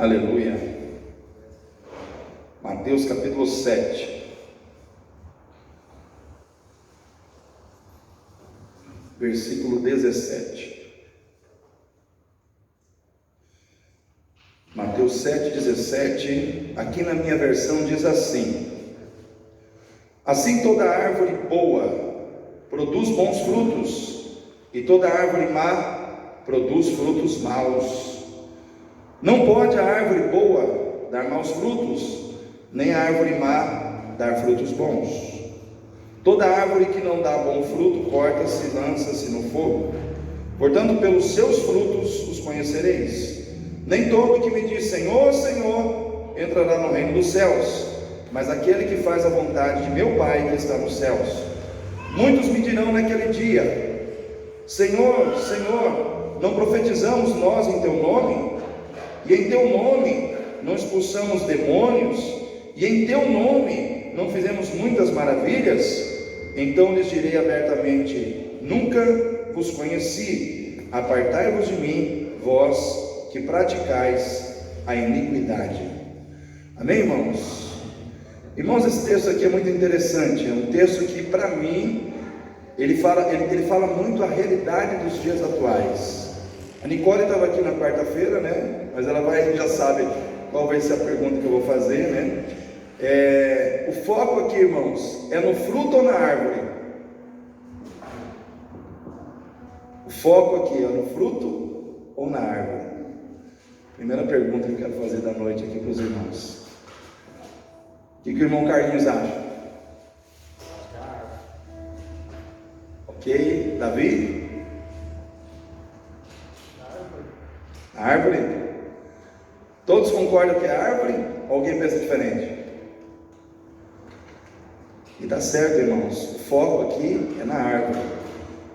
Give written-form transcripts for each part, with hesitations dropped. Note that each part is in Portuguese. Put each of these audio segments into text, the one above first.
Aleluia. Mateus capítulo 7, versículo 17. Mateus 7, 17, aqui na minha versão diz assim: assim toda árvore boa produz bons frutos, e toda árvore má produz frutos maus. Não pode a árvore boa dar maus frutos, nem a árvore má dar frutos bons. Toda árvore que não dá bom fruto, corta-se e lança-se no fogo. Portanto, pelos seus frutos os conhecereis. Nem todo que me diz Senhor, Senhor, entrará no reino dos céus, mas aquele que faz a vontade de meu Pai que está nos céus. Muitos me dirão naquele dia: Senhor, Senhor, não profetizamos nós em teu nome? E em teu nome não expulsamos demônios? E em teu nome não fizemos muitas maravilhas? Então lhes direi abertamente: nunca vos conheci. Apartai-vos de mim, vós que praticais a iniquidade. Amém, irmãos? Irmãos, esse texto aqui é muito interessante. É um texto que, para mim, ele fala muito a realidade dos dias atuais. A Nicole estava aqui na quarta-feira, né? Mas ela já sabe qual vai ser a pergunta que eu vou fazer, né? O foco aqui, irmãos, é no fruto ou na árvore? O foco aqui é no fruto ou na árvore? Primeira pergunta que eu quero fazer da noite aqui para os irmãos. O que o irmão Carlinhos acha? Ok, Davi? A árvore? Todos concordam que é árvore? Ou alguém pensa diferente? E está certo, irmãos, o foco aqui é na árvore.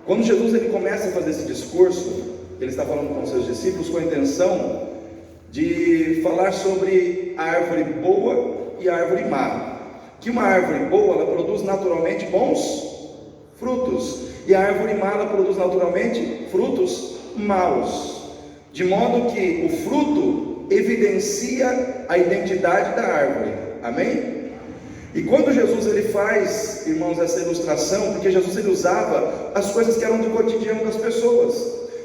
Quando Jesus ele começa a fazer esse discurso, ele está falando com os seus discípulos com a intenção de falar sobre a árvore boa e a árvore má. Que uma árvore boa, ela produz naturalmente bons frutos, e a árvore má, ela produz naturalmente frutos maus. De modo que o fruto evidencia a identidade da árvore. Amém? E quando Jesus ele faz, irmãos, essa ilustração, porque Jesus ele usava as coisas que eram do cotidiano das pessoas.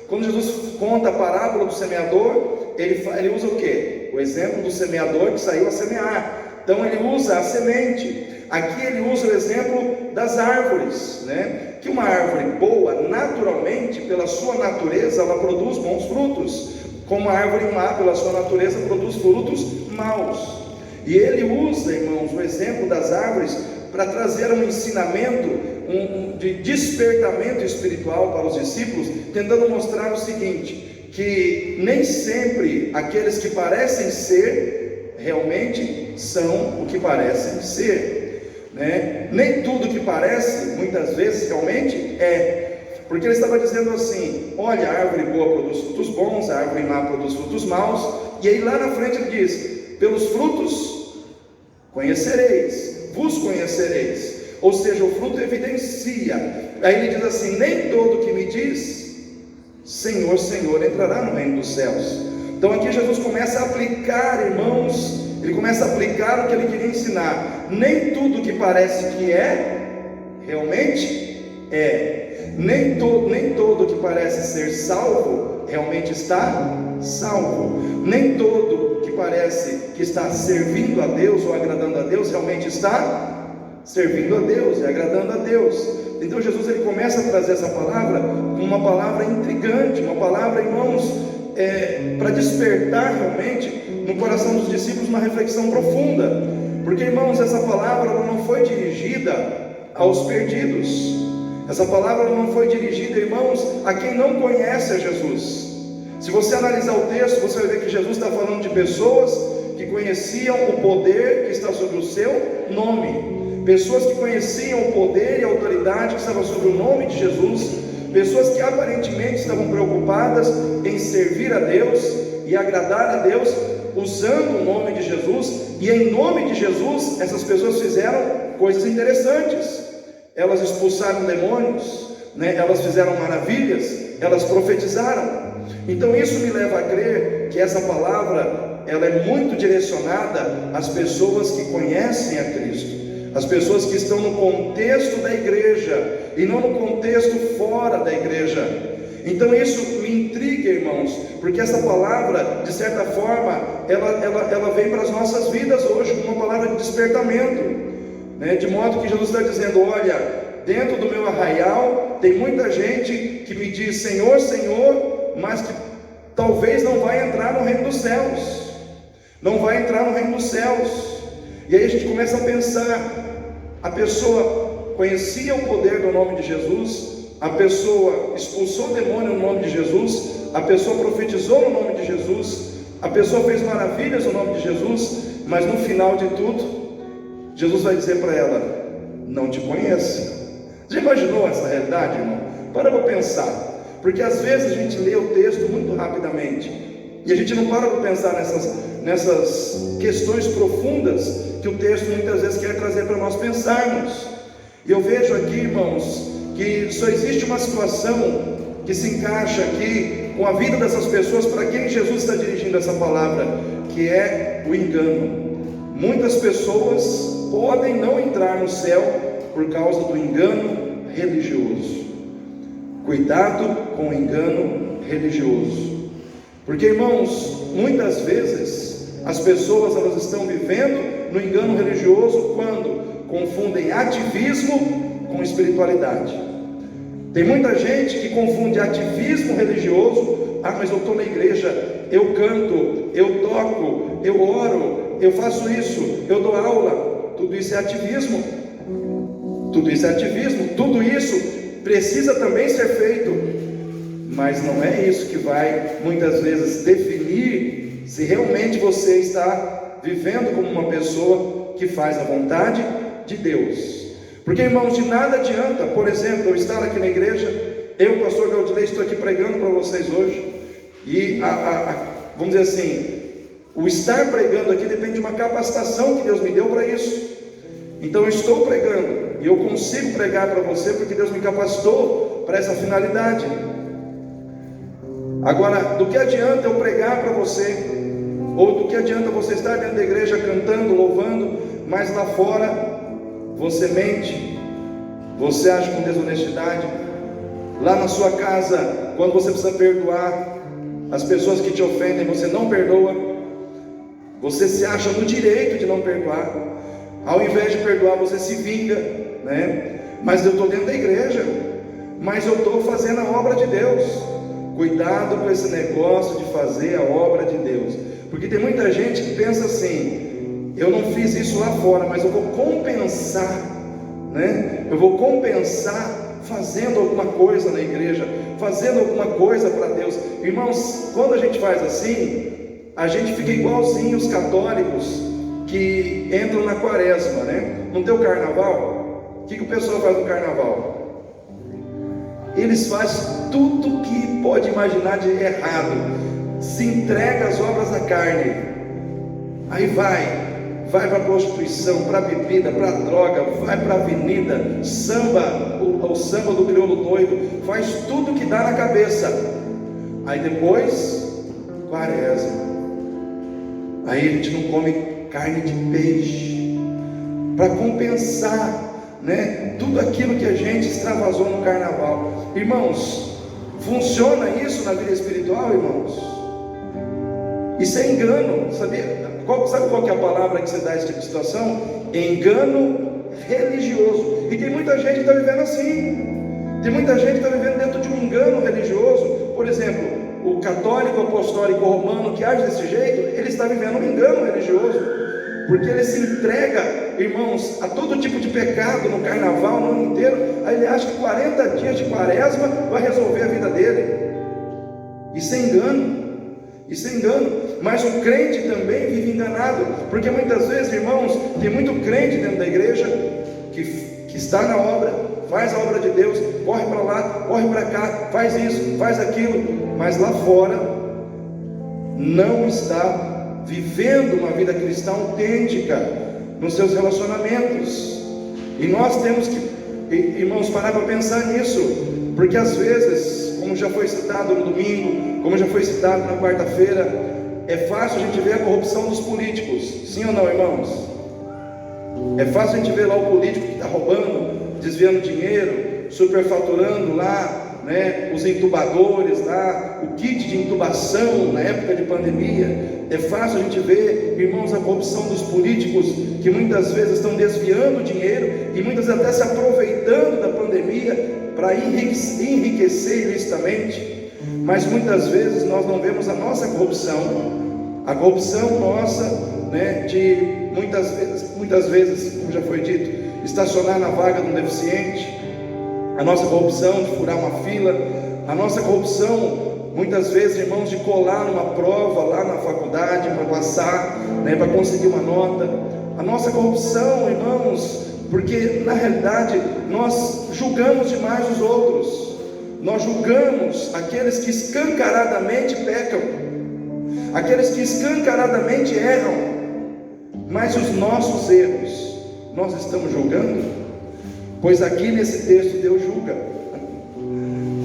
Quando Jesus conta a parábola do semeador, ele usa o quê? O exemplo do semeador que saiu a semear. Então ele usa a semente. Aqui ele usa o exemplo das árvores, né? Que uma árvore boa, naturalmente, pela sua natureza, ela produz bons frutos, como a árvore má, pela sua natureza, produz frutos maus. E ele usa, irmãos, o exemplo das árvores para trazer um ensinamento, de despertamento espiritual para os discípulos, tentando mostrar o seguinte: que nem sempre aqueles que parecem ser, realmente são o que parecem ser. Né? Nem tudo que parece, muitas vezes, realmente é. Porque ele estava dizendo assim: olha, a árvore boa produz frutos bons, a árvore má produz frutos maus. E aí lá na frente ele diz: pelos frutos conhecereis, vos conhecereis. Ou seja, o fruto evidencia. Aí ele diz assim: nem todo que me diz Senhor, Senhor, entrará no reino dos céus. Então aqui Jesus começa a aplicar, irmãos, ele começa a aplicar o que ele queria ensinar. Nem tudo que parece que é, realmente é. Nem todo que parece ser salvo, realmente está salvo. Nem todo que parece que está servindo a Deus ou agradando a Deus, realmente está servindo a Deus e agradando a Deus. Então Jesus ele começa a trazer essa palavra como uma palavra intrigante, uma palavra, irmãos, para despertar realmente no coração dos discípulos uma reflexão profunda. Porque, irmãos, essa palavra ela não foi dirigida aos perdidos. Essa palavra não foi dirigida, irmãos, a quem não conhece a Jesus. Se você analisar o texto, você vai ver que Jesus está falando de pessoas que conheciam o poder que está sobre o seu nome, pessoas que conheciam o poder e a autoridade que estava sobre o nome de Jesus, pessoas que aparentemente estavam preocupadas em servir a Deus e agradar a Deus, usando o nome de Jesus. E em nome de Jesus, essas pessoas fizeram coisas interessantes. Elas expulsaram demônios, né? Elas fizeram maravilhas, elas profetizaram. Então isso me leva a crer que essa palavra ela é muito direcionada às pessoas que conhecem a Cristo, as pessoas que estão no contexto da igreja e não no contexto fora da igreja. Então isso me intriga, irmãos, porque essa palavra, de certa forma, ela vem para as nossas vidas hoje como uma palavra de despertamento, né? De modo que Jesus está dizendo: olha, dentro do meu arraial tem muita gente que me diz Senhor, Senhor, mas que talvez não vai entrar no reino dos céus, não vai entrar no reino dos céus. E aí a gente começa a pensar, a pessoa conhecia o poder do nome de Jesus, a pessoa expulsou o demônio no nome de Jesus, a pessoa profetizou no nome de Jesus, a pessoa fez maravilhas no nome de Jesus, mas no final de tudo, Jesus vai dizer para ela: não te conheço. Já imaginou essa realidade, irmão? Para pensar, porque às vezes a gente lê o texto muito rapidamente e a gente não para pensar nessas questões profundas que o texto muitas vezes quer trazer para nós pensarmos. E eu vejo aqui, irmãos, que só existe uma situação que se encaixa aqui com a vida dessas pessoas para quem Jesus está dirigindo essa palavra, que é o engano. Muitas pessoas podem não entrar no céu por causa do engano religioso. Cuidado com o engano religioso, porque, irmãos, muitas vezes as pessoas elas estão vivendo no engano religioso quando confundem ativismo com espiritualidade. Tem muita gente que confunde ativismo religioso. Ah, mas eu estou na igreja, eu canto, eu toco, eu oro, eu faço isso, eu dou aula. Tudo isso é ativismo. Tudo isso é ativismo. Tudo isso precisa também ser feito, mas não é isso que vai muitas vezes definir se realmente você está vivendo como uma pessoa que faz a vontade de Deus. Porque, irmãos, de nada adianta, por exemplo, eu estar aqui na igreja, eu, pastor Gaudilei, estou aqui pregando para vocês hoje, e vamos dizer assim, o estar pregando aqui depende de uma capacitação que Deus me deu para isso. Então eu estou pregando, e eu consigo pregar para você porque Deus me capacitou para essa finalidade. Agora, do que adianta eu pregar para você, ou do que adianta você estar dentro da igreja cantando, louvando, mas lá fora você mente, você age com desonestidade, lá na sua casa, quando você precisa perdoar as pessoas que te ofendem, você não perdoa, você se acha no direito de não perdoar, ao invés de perdoar você se vinga, né? Mas eu estou dentro da igreja, mas eu estou fazendo a obra de Deus. Cuidado com esse negócio de fazer a obra de Deus, porque tem muita gente que pensa assim: eu não fiz isso lá fora, mas eu vou compensar, né? Eu vou compensar fazendo alguma coisa na igreja, fazendo alguma coisa para Deus. Irmãos, quando a gente faz assim, a gente fica igualzinho os católicos que entram na quaresma, né? Não tem o carnaval? O que o pessoal faz no carnaval? Eles fazem tudo que pode imaginar de errado, se entrega às obras da carne, aí vai para a prostituição, para a bebida, para a droga, vai para a avenida, samba, o samba do crioulo doido, faz tudo que dá na cabeça. Aí depois, quaresma, aí a gente não come carne de peixe, para compensar, né, tudo aquilo que a gente extravasou no carnaval. Irmãos, funciona isso na vida espiritual, irmãos? Isso é engano, sabia? Sabe qual que é a palavra que você dá a essa tipo de situação? Engano religioso. E tem muita gente que está vivendo assim. Tem muita gente que está vivendo dentro de um engano religioso. Por exemplo, o católico apostólico romano que age desse jeito, ele está vivendo um engano religioso, porque ele se entrega, irmãos, a todo tipo de pecado no carnaval, no ano inteiro. Aí ele acha que 40 dias de quaresma vai resolver a vida dele. Isso é engano. Isso é engano. Mas o crente também vive enganado, porque muitas vezes, irmãos, tem muito crente dentro da igreja que está na obra, faz a obra de Deus, corre para lá, corre para cá, faz isso, faz aquilo, mas lá fora não está vivendo uma vida cristã autêntica nos seus relacionamentos. E nós temos que, irmãos, parar para pensar nisso, porque às vezes, como já foi citado no domingo, como já foi citado na quarta-feira, é fácil a gente ver a corrupção dos políticos, sim ou não, irmãos? É fácil a gente ver lá o político que está roubando, desviando dinheiro, superfaturando lá, né, os entubadores lá, o kit de intubação na época de pandemia. É fácil a gente ver, irmãos, a corrupção dos políticos, que muitas vezes estão desviando dinheiro e muitas vezes até se aproveitando da pandemia para enriquecer ilicitamente. Mas muitas vezes nós não vemos a nossa corrupção, a corrupção nossa, né, de muitas vezes, como já foi dito, estacionar na vaga de um deficiente, a nossa corrupção de furar uma fila, a nossa corrupção muitas vezes, irmãos, de colar numa prova lá na faculdade para passar, né, para conseguir uma nota, a nossa corrupção, irmãos, porque na realidade nós julgamos demais os outros, nós julgamos aqueles que escancaradamente pecam, aqueles que escancaradamente erram, mas os nossos erros nós estamos julgando? Pois aqui nesse texto Deus julga.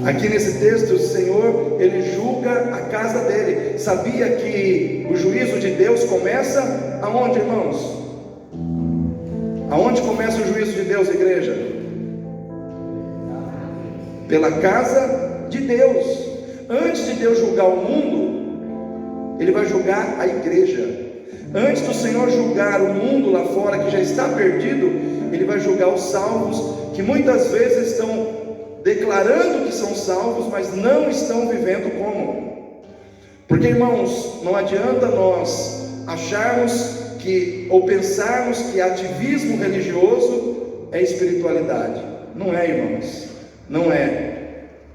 Aqui nesse texto o Senhor, Ele julga a casa dele. Sabia que o juízo de Deus começa aonde, irmãos? Aonde começa o juízo de Deus, igreja? Pela casa de Deus. Antes de Deus julgar o mundo, Ele vai julgar a igreja. Antes do Senhor julgar o mundo lá fora que já está perdido, Ele vai julgar os salvos, que muitas vezes estão declarando que são salvos, mas não estão vivendo como. Porque, irmãos, não adianta nós acharmos que, ou pensarmos que ativismo religioso é espiritualidade. Não é, irmãos, não é.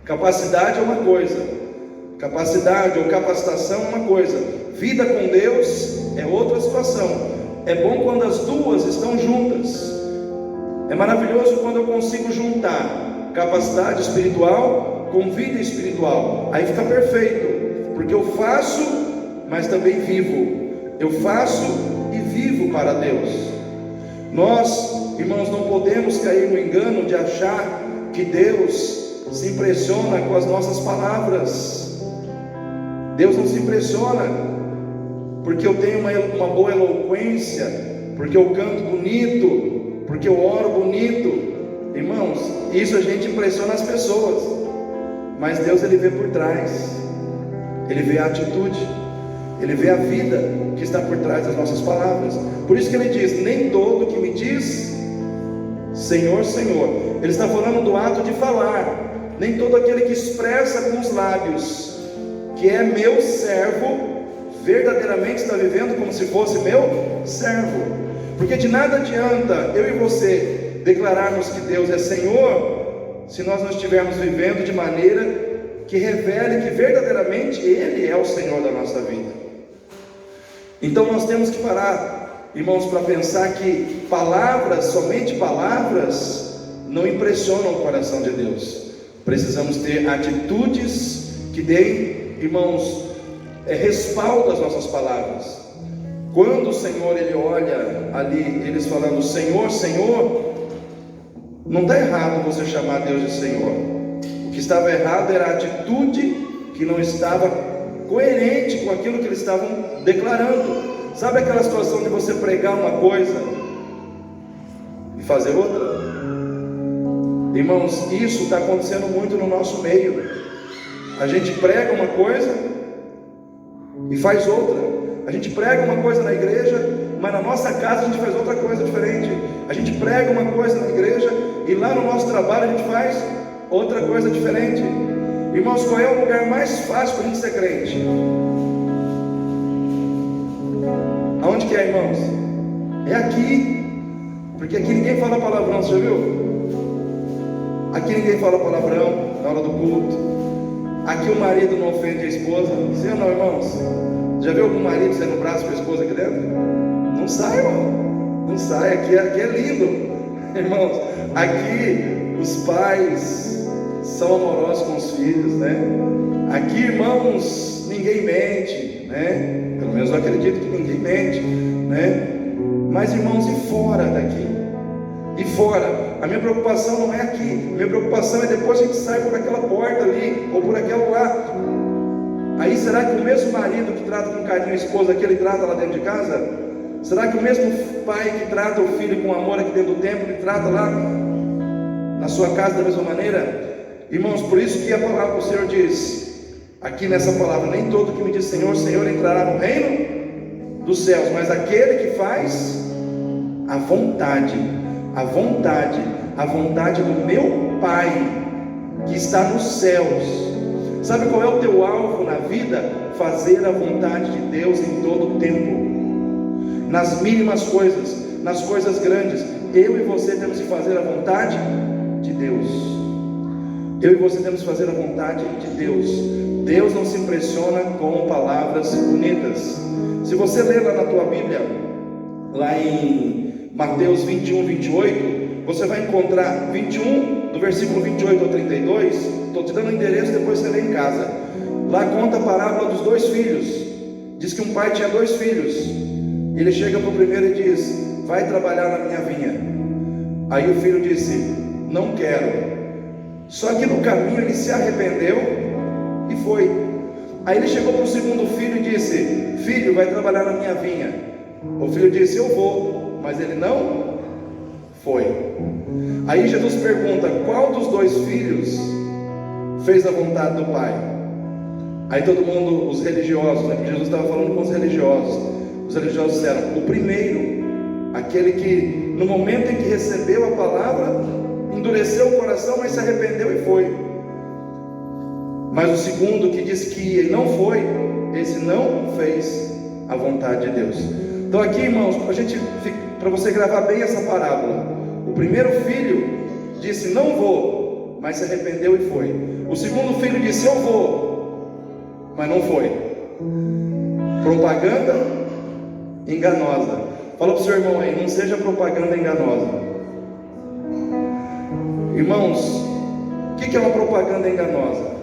Capacidade é uma coisa, capacidade ou capacitação é uma coisa, vida com Deus é outra situação. É bom quando as duas estão juntas. É maravilhoso quando eu consigo juntar capacidade espiritual com vida espiritual. Aí fica perfeito, porque eu faço, mas também vivo. Eu faço e vivo para Deus. Nós, irmãos, não podemos cair no engano de achar que Deus se impressiona com as nossas palavras. Deus não se impressiona porque eu tenho uma boa eloquência, porque eu canto bonito, porque eu oro bonito. Irmãos, isso a gente impressiona as pessoas, mas Deus, Ele vê por trás. Ele vê a atitude, Ele vê a vida que está por trás das nossas palavras. Por isso que Ele diz: nem todo que me diz Senhor, Senhor. Ele está falando do ato de falar. Nem todo aquele que expressa com os lábios que é meu servo verdadeiramente está vivendo como se fosse meu servo. Porque de nada adianta eu e você declararmos que Deus é Senhor, se nós não estivermos vivendo de maneira que revele que verdadeiramente Ele é o Senhor da nossa vida. Então nós temos que parar, irmãos, para pensar que palavras, somente palavras, não impressionam o coração de Deus. Precisamos ter atitudes que deem, irmãos, respaldo às nossas palavras. Quando o Senhor, Ele olha ali, eles falando Senhor, Senhor, não está errado você chamar Deus de Senhor. O que estava errado era a atitude que não estava coerente com aquilo que eles estavam declarando. Sabe aquela situação de você pregar uma coisa e fazer outra? Irmãos, isso está acontecendo muito no nosso meio. A gente prega uma coisa e faz outra. A gente prega uma coisa na igreja, mas na nossa casa a gente faz outra coisa diferente. A gente prega uma coisa na igreja e lá no nosso trabalho a gente faz outra coisa diferente. Irmãos, qual é o lugar mais fácil para a gente ser crente? Aonde que é, irmãos? É aqui. Porque aqui ninguém fala palavrão, você já viu? Aqui ninguém fala palavrão na hora do culto. Aqui o marido não ofende a esposa. Sim ou não, irmãos? Já viu algum marido saindo no braço com a esposa aqui dentro? Não sai, irmão. Não sai. Aqui é lindo. Irmãos, aqui os pais são amorosos com os filhos, né? Aqui, irmãos, ninguém mente, né? Pelo menos eu acredito que ninguém mente, né? Mas, irmãos, e fora daqui? E fora? A minha preocupação não é aqui. A minha preocupação é depois que a gente sai por aquela porta ali, ou por aquela lá. Aí será que o mesmo marido que trata com carinho a esposa que ele trata lá dentro de casa? Será que o mesmo pai que trata o filho com amor aqui dentro do templo, ele trata lá na sua casa da mesma maneira? Irmãos, por isso que a palavra do Senhor diz, aqui nessa palavra, nem todo que me diz Senhor, Senhor entrará no reino dos céus, mas aquele que faz a vontade do meu Pai que está nos céus. Sabe qual é o teu alvo na vida? Fazer a vontade de Deus em todo o tempo, nas mínimas coisas, nas coisas grandes. Eu e você temos que fazer a vontade de Deus. Eu e você temos que fazer a vontade de Deus. Deus não se impressiona com palavras bonitas. Se você ler lá na tua Bíblia, lá em Mateus 21, 28, você vai encontrar 21, do versículo 28 ao 32, estou te dando o endereço, depois você lê em casa. Lá conta a parábola dos dois filhos. Diz que um pai tinha dois filhos. Ele chega para o primeiro e diz: vai trabalhar na minha vinha. Aí o filho disse: não quero. Só que no caminho ele se arrependeu e foi. Aí ele chegou para o segundo filho e disse: filho, vai trabalhar na minha vinha. O filho disse: eu vou. Mas ele não foi. Aí Jesus pergunta: qual dos dois filhos fez a vontade do pai? Aí todo mundo, os religiosos, né? Jesus estava falando com os religiosos disseram: o primeiro, aquele que no momento em que recebeu a palavra, endureceu o coração, mas se arrependeu e foi. Mas o segundo, que disse que ele não foi, esse não fez a vontade de Deus. Então aqui, irmãos, para você gravar bem essa parábola, o primeiro filho disse: não vou, mas se arrependeu e foi. O segundo filho disse: eu vou, mas não foi. Propaganda enganosa. Fala para o seu irmão aí: não seja propaganda enganosa. Irmãos, o que é uma propaganda enganosa?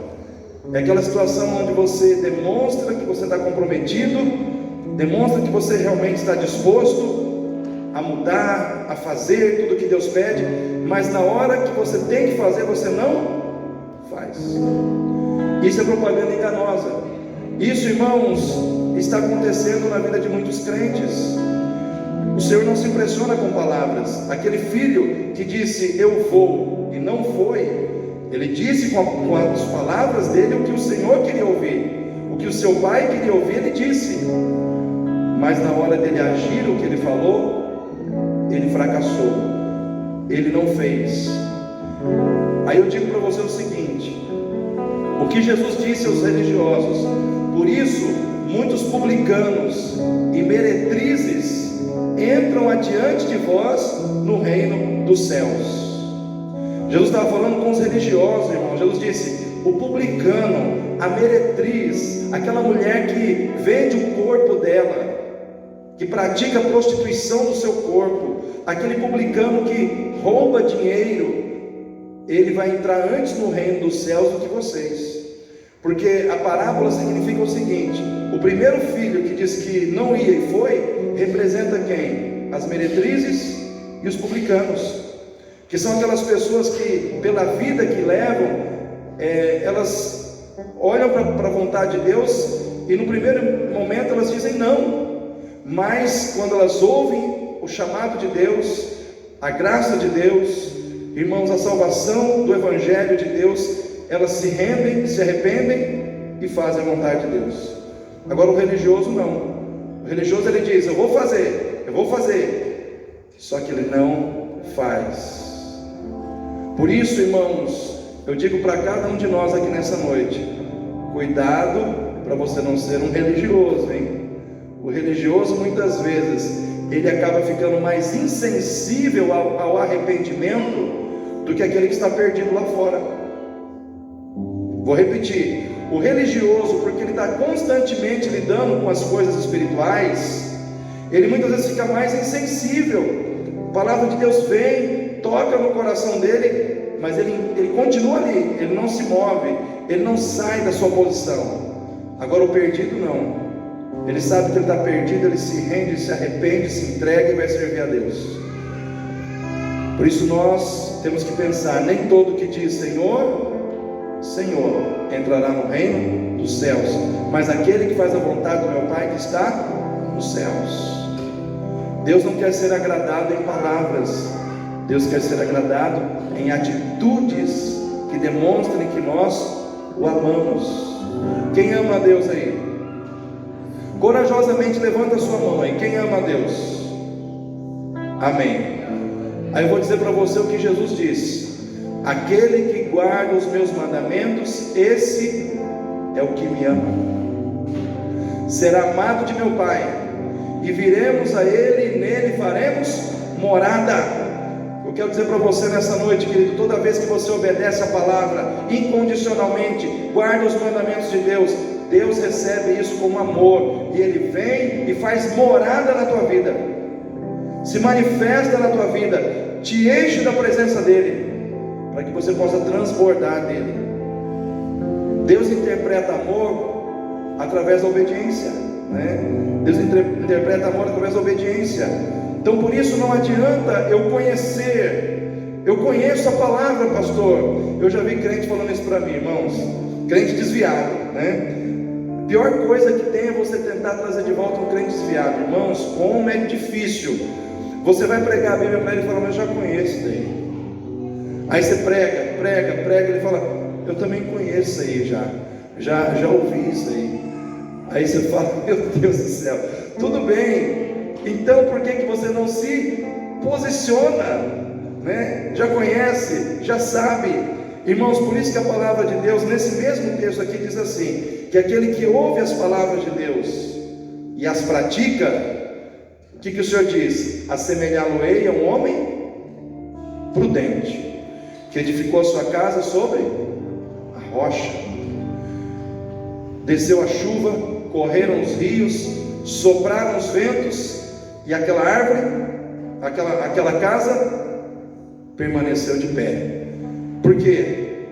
É aquela situação onde você demonstra que você está comprometido, demonstra que você realmente está disposto a mudar, a fazer tudo o que Deus pede, mas na hora que você tem que fazer, você não faz. Isso é propaganda enganosa. Isso, irmãos, está acontecendo na vida de muitos crentes. O Senhor não se impressiona com palavras. Aquele filho que disse: eu vou, e não foi, ele disse com as palavras dele o que o Senhor queria ouvir, o que o seu pai queria ouvir, ele disse. Mas na hora dele agir o que ele falou, ele fracassou, ele não fez. Aí eu digo para você o seguinte: o que Jesus disse aos religiosos: por isso muitos publicanos e meretrizes entram adiante de vós no reino dos céus. Jesus estava falando com os religiosos, irmão. Jesus disse: o publicano, a meretriz, aquela mulher que vende o corpo dela, que pratica a prostituição do seu corpo, aquele publicano que rouba dinheiro, ele vai entrar antes no reino dos céus do que vocês. Porque a parábola significa o seguinte: o primeiro filho que diz que não ia e foi, representa quem? As meretrizes e os publicanos, que são aquelas pessoas que, pela vida que levam, elas olham para a vontade de Deus e no primeiro momento elas dizem não, mas quando elas ouvem o chamado de Deus, a graça de Deus, irmãos, a salvação do Evangelho de Deus, elas se rendem, se arrependem e fazem a vontade de Deus. Agora o religioso não. O religioso ele diz: eu vou fazer, só que ele não faz. Por isso, irmãos, eu digo para cada um de nós aqui nessa noite: cuidado para você não ser um religioso, hein? O religioso muitas vezes ele acaba ficando mais insensível ao arrependimento do que aquele que está perdido lá fora. Vou repetir: o religioso, porque ele está constantemente lidando com as coisas espirituais, ele muitas vezes fica mais insensível. A palavra de Deus vem, toca no coração dele, mas ele continua ali, ele não se move, ele não sai da sua posição. Agora o perdido não, ele sabe que ele está perdido, ele se rende, se arrepende, se entrega e vai servir a Deus. Por isso nós temos que pensar: nem todo que diz Senhor, Senhor entrará no reino dos céus, mas aquele que faz a vontade do meu Pai que está nos céus. Deus não quer ser agradado em palavras, Deus quer ser agradado em atitudes que demonstrem que nós o amamos. Quem ama a Deus aí? Corajosamente levanta a sua mão aí. Quem ama a Deus? Amém. Aí eu vou dizer para você o que Jesus disse: aquele que guarda os meus mandamentos, esse é o que me ama. Será amado de meu Pai, e viremos a Ele, e nele faremos morada. Eu quero dizer para você nessa noite, querido, toda vez que você obedece a palavra incondicionalmente, guarda os mandamentos de Deus, Deus recebe isso como amor, e Ele vem e faz morada na tua vida, se manifesta na tua vida, te enche da presença dEle, para que você possa transbordar dEle. Deus interpreta amor através da obediência, né? Deus interpreta amor através da obediência. Então por isso não adianta eu conhecer, eu conheço a palavra, pastor. Eu já vi crente falando isso para mim, irmãos, crente desviado, né? Pior coisa que tem é você tentar trazer de volta um crente desviado, irmãos. Como é difícil. Você vai pregar a Bíblia para ele e fala, mas eu já conheço isso daí. Aí você prega, ele fala, eu também conheço isso aí, já ouvi isso aí. Aí você fala, meu Deus do céu, tudo bem. Então por que você não se posiciona, né? Já conhece, já sabe. Irmãos, por isso que a palavra de Deus, nesse mesmo texto aqui, diz assim, que aquele que ouve as palavras de Deus e as pratica, o que o Senhor diz? Assemelhá-lo-ei a um homem prudente, que edificou a sua casa sobre a rocha. Desceu a chuva, correram os rios, sopraram os ventos, e aquela árvore, aquela casa permaneceu de pé. Por quê?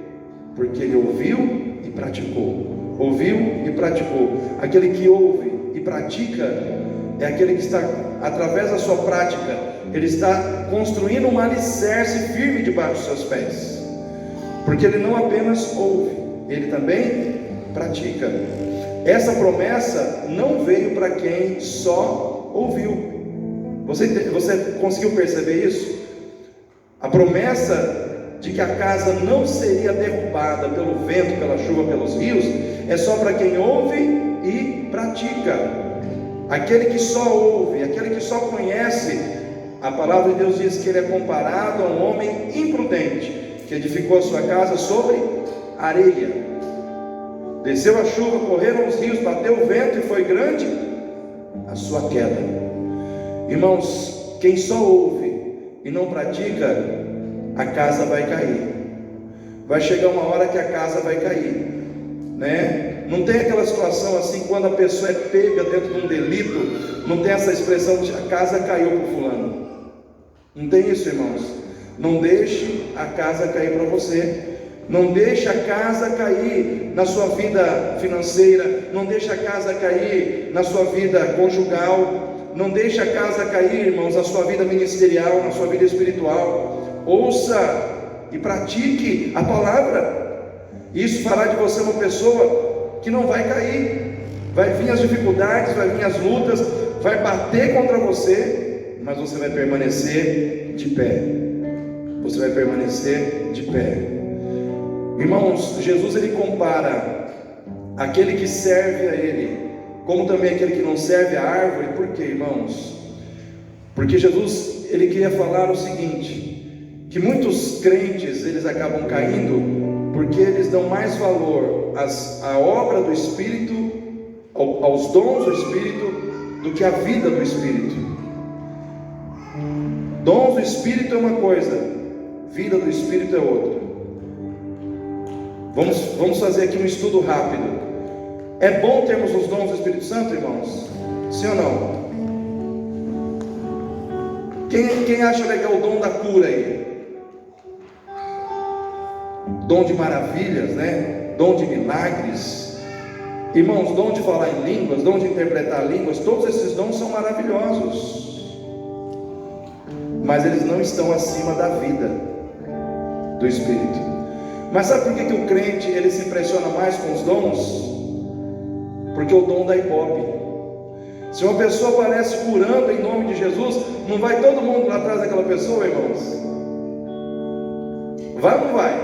Porque ele ouviu e praticou. Ouviu e praticou. Aquele que ouve e pratica é aquele que está, através da sua prática, ele está construindo um alicerce firme debaixo dos seus pés. Porque ele não apenas ouve, ele também pratica. Essa promessa não veio para quem só ouviu. Você conseguiu perceber isso? A promessa de que a casa não seria derrubada pelo vento, pela chuva, pelos rios, é só para quem ouve e pratica. Aquele que só ouve, aquele que só conhece, a palavra de Deus diz que ele é comparado a um homem imprudente, que edificou a sua casa sobre areia. Desceu a chuva, correram os rios, bateu o vento e foi grande a sua queda. Irmãos, quem só ouve e não pratica, a casa vai cair. Vai chegar uma hora que a casa vai cair, né? Não tem aquela situação assim, quando a pessoa é pega dentro de um delito, não tem essa expressão de a casa caiu para o fulano. Não tem isso, irmãos. Não deixe a casa cair para você. Não deixe a casa cair na sua vida financeira. Não deixe a casa cair na sua vida conjugal. Não deixe a casa cair, irmãos, na sua vida ministerial, na sua vida espiritual. Ouça e pratique a palavra. Isso fará de você uma pessoa que não vai cair. Vai vir as dificuldades, vai vir as lutas, vai bater contra você, mas você vai permanecer de pé. Você vai permanecer de pé. Irmãos, Jesus ele compara aquele que serve a Ele, como também aquele que não serve a árvore. Por quê, irmãos? Porque Jesus ele queria falar o seguinte, que muitos crentes eles acabam caindo porque eles dão mais valor à obra do Espírito, aos dons do Espírito, do que à vida do Espírito. Dons do Espírito é uma coisa, vida do Espírito é outra. Vamos fazer aqui um estudo rápido. É bom termos os dons do Espírito Santo, irmãos? Sim ou não? Quem acha legal o dom da cura aí? Dom de maravilhas, né? Dom de milagres. Irmãos, dom de falar em línguas, dom de interpretar línguas, todos esses dons são maravilhosos, mas eles não estão acima da vida do Espírito. Mas sabe por que o crente ele se impressiona mais com os dons? Porque o dom dá ibope. Se uma pessoa aparece curando em nome de Jesus, não vai todo mundo lá atrás daquela pessoa, irmãos? Vai ou não vai?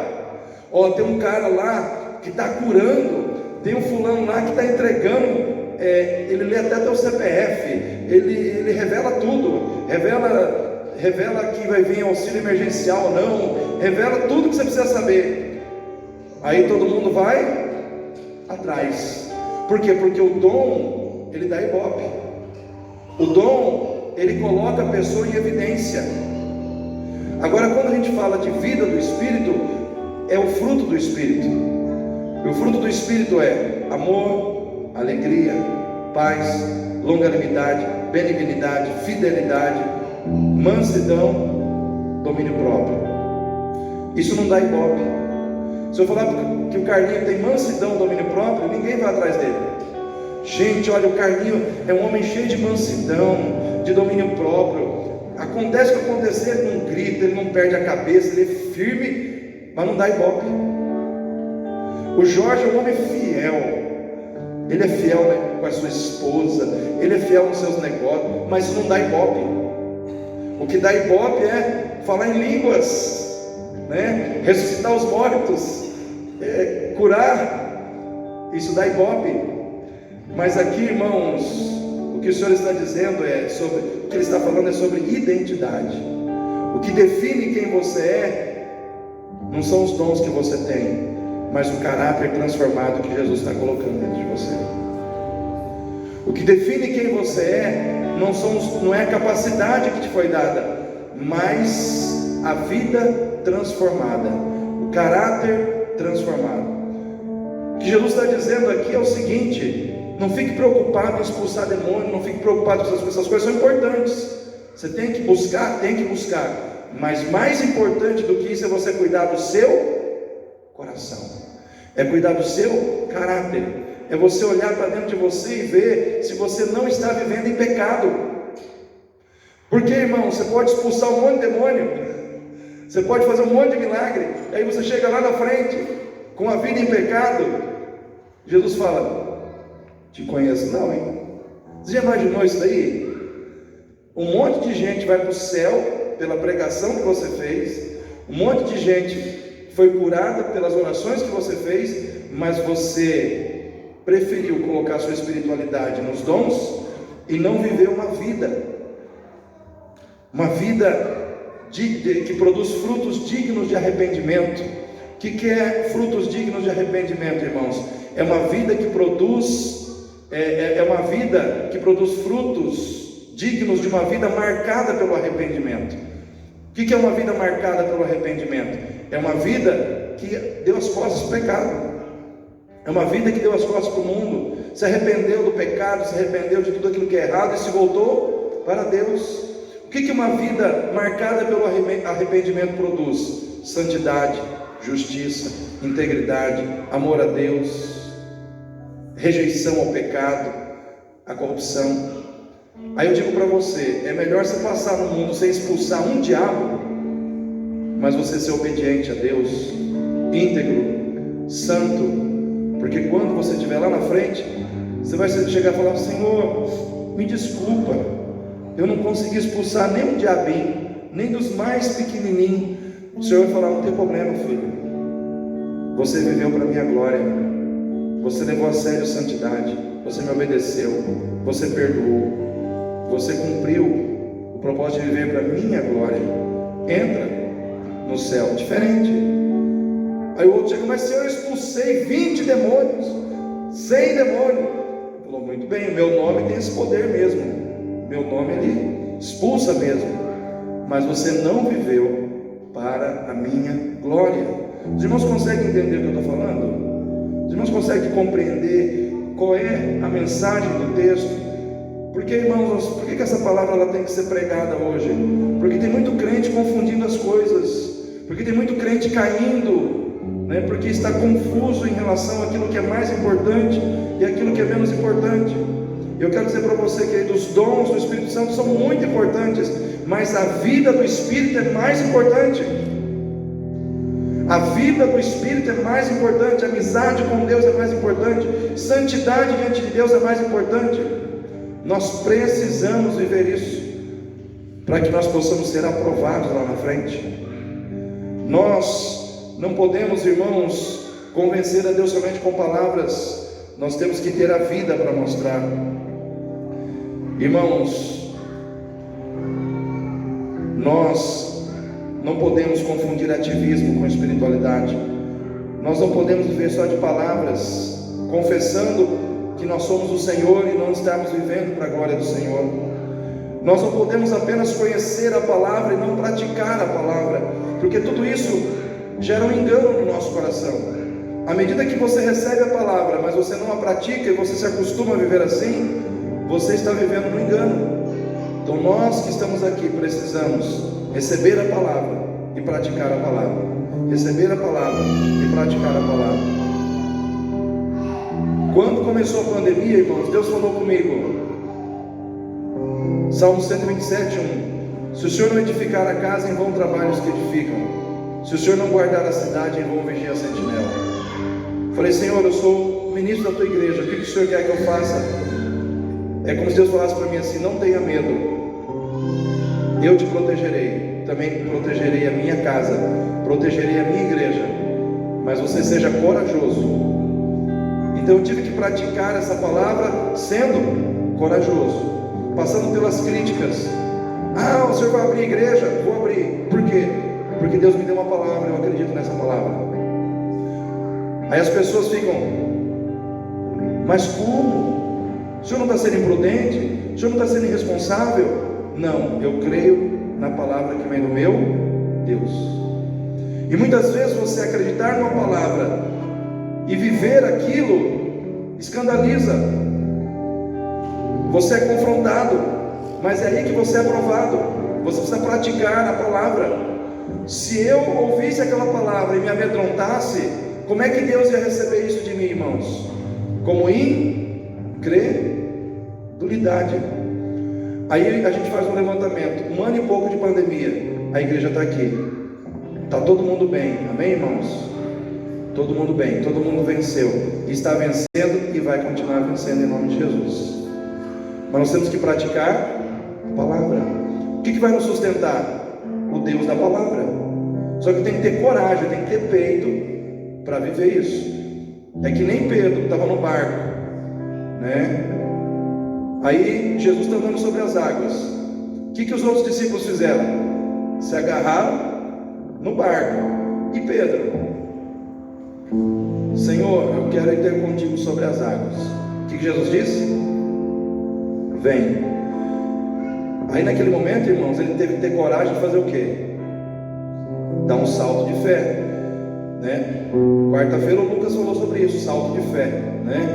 Ó, tem um cara lá que está curando, tem um fulano lá que está entregando, ele lê até teu CPF, ele revela tudo, revela que vai vir auxílio emergencial ou não, revela tudo que você precisa saber. Aí todo mundo vai atrás. Por quê? Porque o dom, ele dá ibope. O dom, ele coloca a pessoa em evidência. Agora, quando a gente fala de vida do Espírito, é o fruto do Espírito. E o fruto do Espírito é amor, alegria, paz, longanimidade, benignidade, fidelidade, mansidão, domínio próprio. Isso não dá ibope. Se eu falar que o Carlinho tem mansidão, domínio próprio, ninguém vai atrás dele. Gente, olha, o Carlinho é um homem cheio de mansidão, de domínio próprio. Acontece o que acontecer, ele não grita, ele não perde a cabeça, ele é firme, mas não dá ibope. O Jorge é um homem fiel. Ele é fiel, né, com a sua esposa, ele é fiel nos seus negócios, mas isso não dá ibope. O que dá ibope é falar em línguas, né? Ressuscitar os mortos, curar, isso dá ibope. Mas aqui, irmãos, o que o Senhor está dizendo o que Ele está falando é sobre identidade. O que define quem você é, não são os dons que você tem, mas o caráter transformado que Jesus está colocando dentro de você. O que define quem você é, não é a capacidade que te foi dada, mas a vida transformada, o caráter transformado. O que Jesus está dizendo aqui é o seguinte: não fique preocupado em expulsar demônio, não fique preocupado com essas coisas, são importantes. Você tem que buscar, mas mais importante do que isso é você cuidar do seu coração, é cuidar do seu caráter, é você olhar para dentro de você e ver se você não está vivendo em pecado. Porque, irmão, você pode expulsar um monte de demônio, você pode fazer um monte de milagre, aí você chega lá na frente com a vida em pecado. Jesus fala: te conheço não, hein? Você já imaginou isso daí? Um monte de gente vai para o céu pela pregação que você fez, um monte de gente foi curada pelas orações que você fez, mas você preferiu colocar sua espiritualidade nos dons e não viveu uma vida que produz frutos dignos de arrependimento. O que é frutos dignos de arrependimento, irmãos? É uma vida que produz frutos dignos de uma vida marcada pelo arrependimento. O que é uma vida marcada pelo arrependimento? É uma vida que deu as costas para o pecado, é uma vida que deu as costas para o mundo, se arrependeu do pecado, se arrependeu de tudo aquilo que é errado e se voltou para Deus. O que uma vida marcada pelo arrependimento produz? Santidade, justiça, integridade, amor a Deus, rejeição ao pecado, à corrupção. Aí eu digo para você, é melhor você passar no mundo sem expulsar um diabo, mas você ser obediente a Deus, íntegro, santo, porque quando você estiver lá na frente, você vai chegar e falar: Senhor, me desculpa, eu não consegui expulsar nem um diabinho, nem dos mais pequenininhos. O Senhor vai falar: não tem problema, filho, você viveu para a minha glória, você levou a sério a santidade, você me obedeceu, você perdoou, você cumpriu o propósito de viver para a minha glória. Entra no céu diferente. Aí o outro chega: mas Senhor, eu expulsei 20 demônios, 100 demônios. Ele falou: muito bem, o meu nome tem esse poder mesmo, meu nome ele expulsa mesmo, mas você não viveu para a minha glória. Os irmãos conseguem entender o que eu estou falando? Os irmãos conseguem compreender qual é a mensagem do texto? Porque, irmãos, por que essa palavra ela tem que ser pregada hoje? Porque tem muito crente confundindo as coisas, porque tem muito crente caindo, né? Porque está confuso em relação àquilo que é mais importante e aquilo que é menos importante. Eu quero dizer para você, querido, os dons do Espírito Santo são muito importantes, mas a vida do Espírito é mais importante. A vida do Espírito é mais importante, a amizade com Deus é mais importante, santidade diante de Deus é mais importante. Nós precisamos viver isso, para que nós possamos ser aprovados lá na frente. Nós não podemos, irmãos, convencer a Deus somente com palavras, nós temos que ter a vida para mostrar. Irmãos, nós não podemos confundir ativismo com espiritualidade. Nós não podemos viver só de palavras, confessando que nós somos o Senhor e não estamos vivendo para a glória do Senhor. Nós não podemos apenas conhecer a palavra e não praticar a palavra, porque tudo isso gera um engano no nosso coração. À medida que você recebe a palavra, mas você não a pratica e você se acostuma a viver assim, você está vivendo no engano. Então nós que estamos aqui precisamos receber a palavra e praticar a palavra. Receber a palavra e praticar a palavra. Quando começou a pandemia, irmãos, Deus falou comigo. Salmo 127, 1. Se o Senhor não edificar a casa, em vão trabalham os que edificam. Se o Senhor não guardar a cidade, em vão vigia a sentinela. Falei, Senhor, eu sou ministro da tua igreja, o que o Senhor quer que eu faça? É como se Deus falasse para mim assim: não tenha medo, eu te protegerei, também protegerei a minha casa, protegerei a minha igreja, mas você seja corajoso. Então eu tive que praticar essa palavra sendo corajoso, passando pelas críticas. Ah, o Senhor vai abrir a igreja? Vou abrir. Por quê? Porque Deus me deu uma palavra, eu acredito nessa palavra. Aí as pessoas ficam: mas como? O Senhor não está sendo imprudente? O Senhor não está sendo irresponsável? Não, eu creio na palavra que vem do meu Deus. E muitas vezes você acreditar numa palavra e viver aquilo escandaliza. Você é confrontado, mas é aí que você é aprovado. Você precisa praticar a palavra. Se eu ouvisse aquela palavra e me amedrontasse, como é que Deus ia receber isso de mim, irmãos? Como incredulidade. Aí a gente faz um levantamento. 1 ano e pouco de pandemia, a igreja está aqui, está todo mundo bem, amém, irmãos? Todo mundo bem, todo mundo venceu, está vencendo e vai continuar vencendo em nome de Jesus. Mas nós temos que praticar a palavra. O que vai nos sustentar? O Deus da palavra. Só que tem que ter coragem, tem que ter peito para viver isso. É que nem Pedro estava no barco, né? Aí Jesus está andando sobre as águas. O que os outros discípulos fizeram? Se agarraram no barco. E Pedro: Senhor, eu quero ir ter contigo sobre as águas. O que Jesus disse? Vem. Aí naquele momento, irmãos, ele teve que ter coragem de fazer o quê? Dar um salto de fé, né? Quarta-feira o Lucas falou sobre isso, salto de fé, né?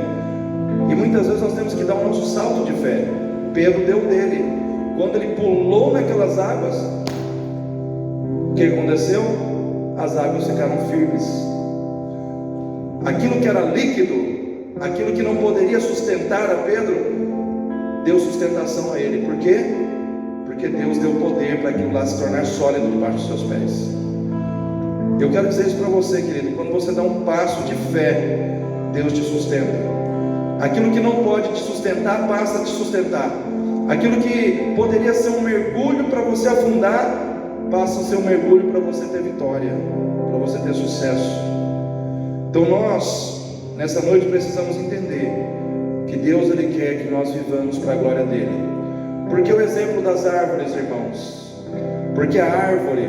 E muitas vezes nós temos que dar o nosso salto de fé. Pedro deu dele. Quando ele pulou naquelas águas, o que aconteceu? As águas ficaram firmes. Aquilo que era líquido, aquilo que não poderia sustentar a Pedro, deu sustentação a ele. Por quê? Porque Deus deu poder para aquilo lá se tornar sólido debaixo dos seus pés. Eu quero dizer isso para você, querido. Quando você dá um passo de fé, Deus te sustenta. Aquilo que não pode te sustentar, passa a te sustentar. Aquilo que poderia ser um mergulho para você afundar, passa a ser um mergulho para você ter vitória, para você ter sucesso. Então nós, nessa noite, precisamos entender que Deus, Ele quer que nós vivamos para a glória dEle. Porque o exemplo das árvores, irmãos, porque a árvore,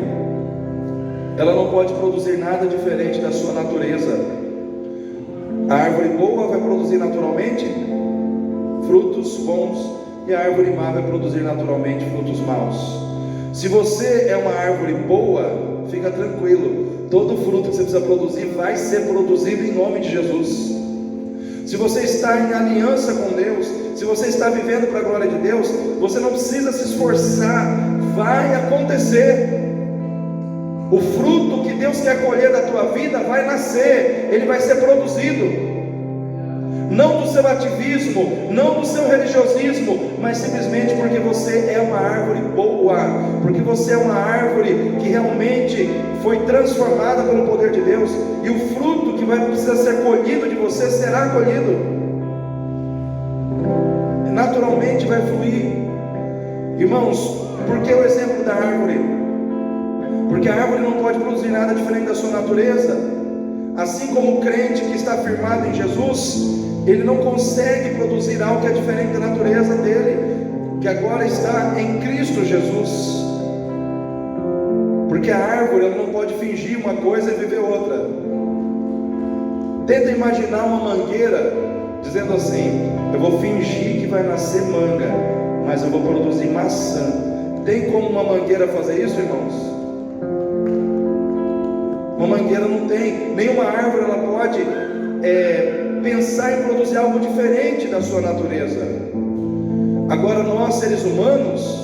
ela não pode produzir nada diferente da sua natureza. A árvore boa vai produzir naturalmente frutos bons, e a árvore má vai produzir naturalmente frutos maus. Se você é uma árvore boa, fica tranquilo, todo fruto que você precisa produzir vai ser produzido em nome de Jesus. Se você está em aliança com Deus, se você está vivendo para a glória de Deus, você não precisa se esforçar, vai acontecer. O fruto que Deus quer colher da tua vida vai nascer, ele vai ser produzido. Não do seu ativismo, não do seu religiosismo, mas simplesmente porque você é uma árvore boa, porque você é uma árvore que realmente foi transformada pelo poder de Deus, e o fruto que vai precisar ser colhido de você será colhido, naturalmente vai fluir. Irmãos, por que o exemplo da árvore? Porque a árvore não pode produzir nada diferente da sua natureza. Assim como o crente que está firmado em Jesus, ele não consegue produzir algo que é diferente da natureza dele, que agora está em Cristo Jesus. Porque a árvore, ela não pode fingir uma coisa e viver outra. Tenta imaginar uma mangueira dizendo assim: eu vou fingir que vai nascer manga, mas eu vou produzir maçã. Tem como uma mangueira fazer isso, irmãos? Uma mangueira não tem. Nenhuma árvore ela pode pensar em produzir algo diferente da sua natureza. Agora nós, seres humanos,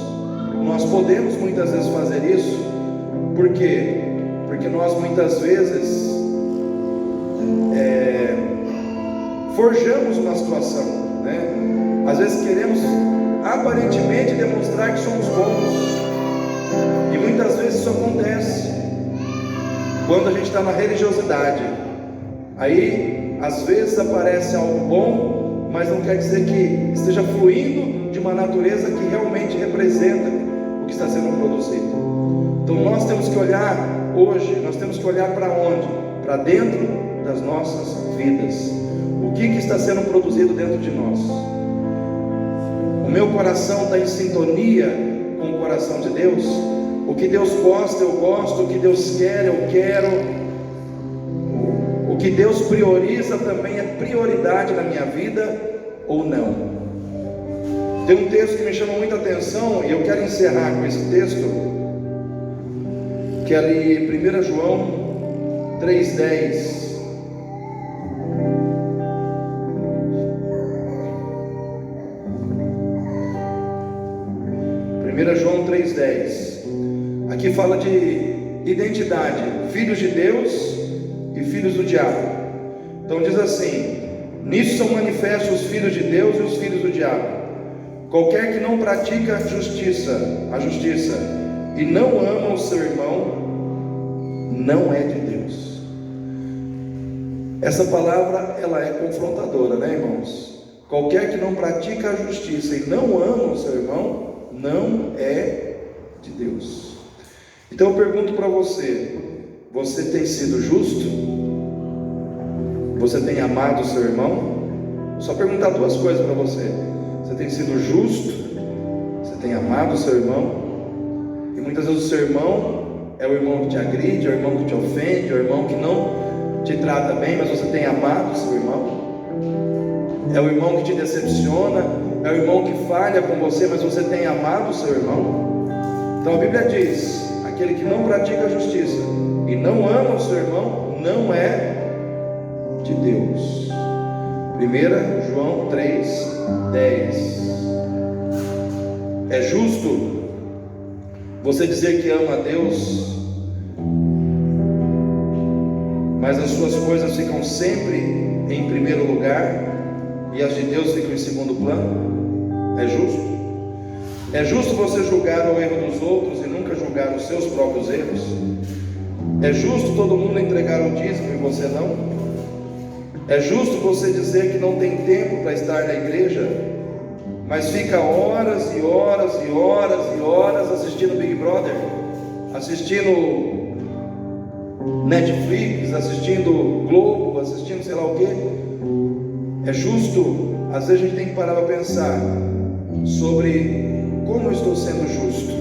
nós podemos muitas vezes fazer isso. Por quê? Porque nós muitas vezes forjamos uma situação, né? Às vezes queremos aparentemente demonstrar que somos bons, e muitas vezes isso acontece quando a gente está na religiosidade. Aí às vezes aparece algo bom, mas não quer dizer que esteja fluindo de uma natureza que realmente representa o que está sendo produzido. Então nós temos que olhar hoje, nós temos que olhar para onde? Para dentro das nossas vidas. O que está sendo produzido dentro de nós? O meu coração está em sintonia com o coração de Deus? O que Deus gosta, eu gosto. O que Deus quer, eu quero. O que Deus prioriza também é prioridade na minha vida ou não? Tem um texto que me chama muita atenção, e eu quero encerrar com esse texto, que é ali 1 João 3,10. 1 João 3,10. Aqui fala de identidade: filhos de Deus e filhos do diabo. Então diz assim: nisso são manifestos os filhos de Deus e os filhos do diabo. Qualquer que não pratica a justiça e não ama o seu irmão, não é de Deus. Essa palavra, ela é confrontadora, né, irmãos? Qualquer que não pratica a justiça e não ama o seu irmão, não é de Deus. Então eu pergunto para você: você tem sido justo? Você tem amado o seu irmão? Vou só perguntar duas coisas para você: você tem sido justo? Você tem amado o seu irmão? E muitas vezes o seu irmão é o irmão que te agride, é o irmão que te ofende, é o irmão que não te trata bem, mas você tem amado o seu irmão? É o irmão que te decepciona, é o irmão que falha com você, mas você tem amado o seu irmão? Então a Bíblia diz: aquele que não pratica a justiça e não ama o seu irmão, não é de Deus. 1 João 3,10. É justo você dizer que ama a Deus, mas as suas coisas ficam sempre em primeiro lugar e as de Deus ficam em segundo plano? É justo? É justo você julgar o erro dos outros e nunca julgar os seus próprios erros? É justo todo mundo entregar o dízimo e você não? É justo você dizer que não tem tempo para estar na igreja, mas fica horas e horas e horas e horas assistindo Big Brother, assistindo Netflix, assistindo Globo, assistindo sei lá o quê? É justo? Às vezes a gente tem que parar para pensar sobre como eu estou sendo justo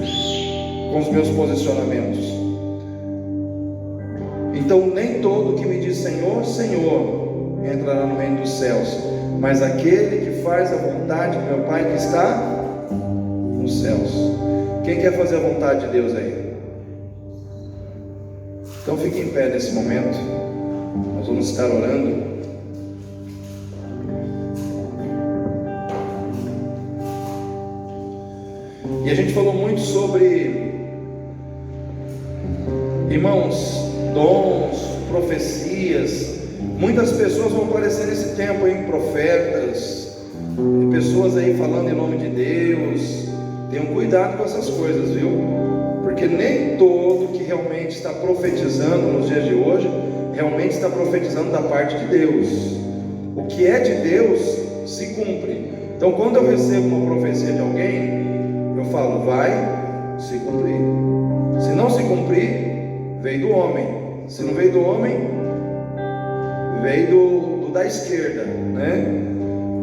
com os meus posicionamentos. Então nem todo que me diz Senhor, Senhor entrará no reino dos céus, mas aquele que faz a vontade do meu Pai que está nos céus. Quem quer fazer a vontade de Deus aí? Então fique em pé nesse momento. Nós vamos estar orando. E a gente falou muito sobre, irmãos, dons, profecias. Muitas pessoas vão aparecer nesse tempo aí, profetas, pessoas aí falando em nome de Deus, Tenham cuidado com essas coisas, viu? Porque nem todo que realmente está profetizando nos dias de hoje, realmente está profetizando da parte de Deus. O que é de Deus se cumpre. Então, quando eu recebo uma profecia de alguém, eu falo, vai se cumprir. Se não se cumprir, veio do homem. Se não veio do homem, veio do da esquerda, né?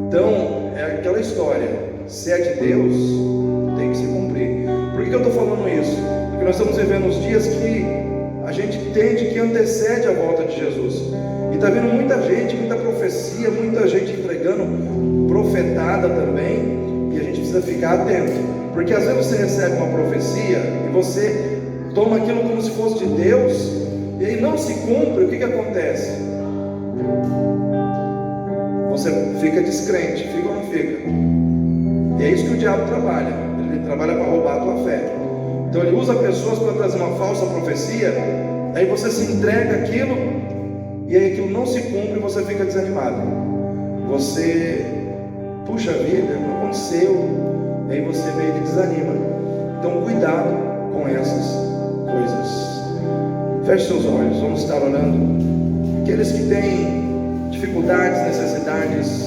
Então, é aquela história. Se é de Deus, tem que se cumprir. Por que eu estou falando isso? Porque nós estamos vivendo os dias que a gente entende que antecede a volta de Jesus. E está vindo muita gente, muita profecia, muita gente entregando profetada também. E a gente precisa ficar atento. Porque às vezes você recebe uma profecia e você toma aquilo como se fosse de Deus, e aí não se cumpre, o que acontece? Você fica descrente, fica ou não fica? E é isso que o diabo trabalha. Ele trabalha para roubar a tua fé. Então ele usa pessoas para trazer uma falsa profecia. Aí você se entrega aquilo, e aí aquilo não se cumpre e você fica desanimado. Você, puxa vida, não aconteceu. E aí você meio que desanima. Então cuidado com essas coisas. Feche seus olhos, vamos estar orando. Aqueles que têm dificuldades, necessidades